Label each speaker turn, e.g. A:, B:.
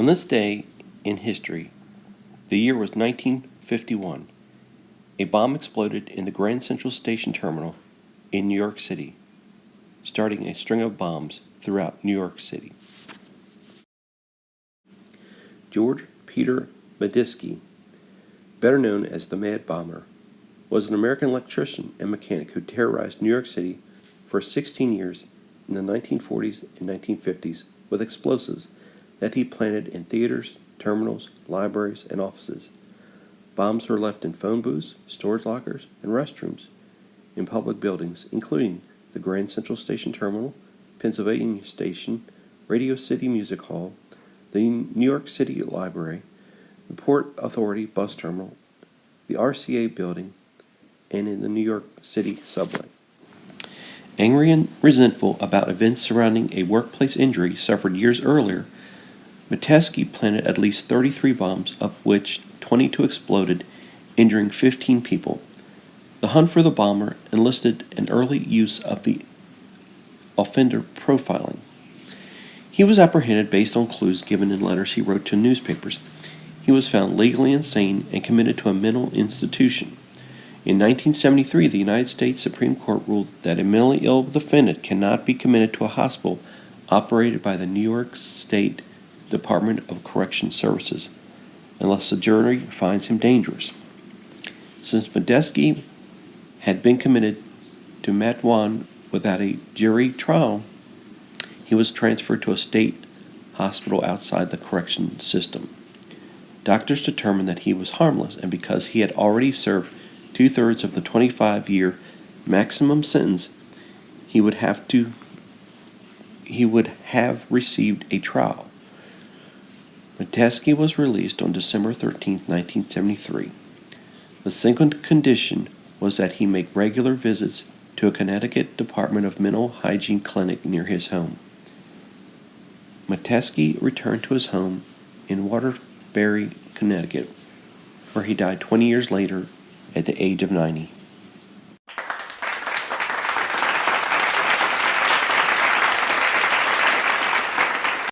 A: On this day in history, the year was 1951, a bomb exploded in the Grand Central Station terminal in New York City, starting a string of bombs throughout New York City. George Peter Medeski, better known as the Mad Bomber, was an American electrician and mechanic who terrorized New York City for 16 years in the 1940s and 1950s with explosives that he planted in theaters, terminals, libraries, and offices. Bombs were left in phone booths, storage lockers, and restrooms in public buildings, including the Grand Central Station Terminal, Pennsylvania Station, Radio City Music Hall, the New York City Library, the Port Authority Bus Terminal, the RCA Building, and in the New York City subway. Angry and resentful about events surrounding a workplace injury suffered years earlier, Medeski planted at least 33 bombs, of which 22 exploded, injuring 15 people. The hunt for the bomber enlisted an early use of the offender profiling. He was apprehended based on clues given in letters he wrote to newspapers. He was found legally insane and committed to a mental institution. In 1973, the United States Supreme Court ruled that a mentally ill defendant cannot be committed to a hospital operated by the New York State Department of Correction Services unless the jury finds him dangerous. Since Medeski had been committed to Matwan without a jury trial, he was transferred to a state hospital outside the correction system. Doctors determined that he was harmless, and because he had already served 2/3 of the 25-year maximum sentence, he would have received a trial. Medeski was released on December 13, 1973. The second condition was that he make regular visits to a Connecticut Department of Mental Hygiene clinic near his home. Medeski returned to his home in Waterbury, Connecticut, where he died 20 years later at the age of 90.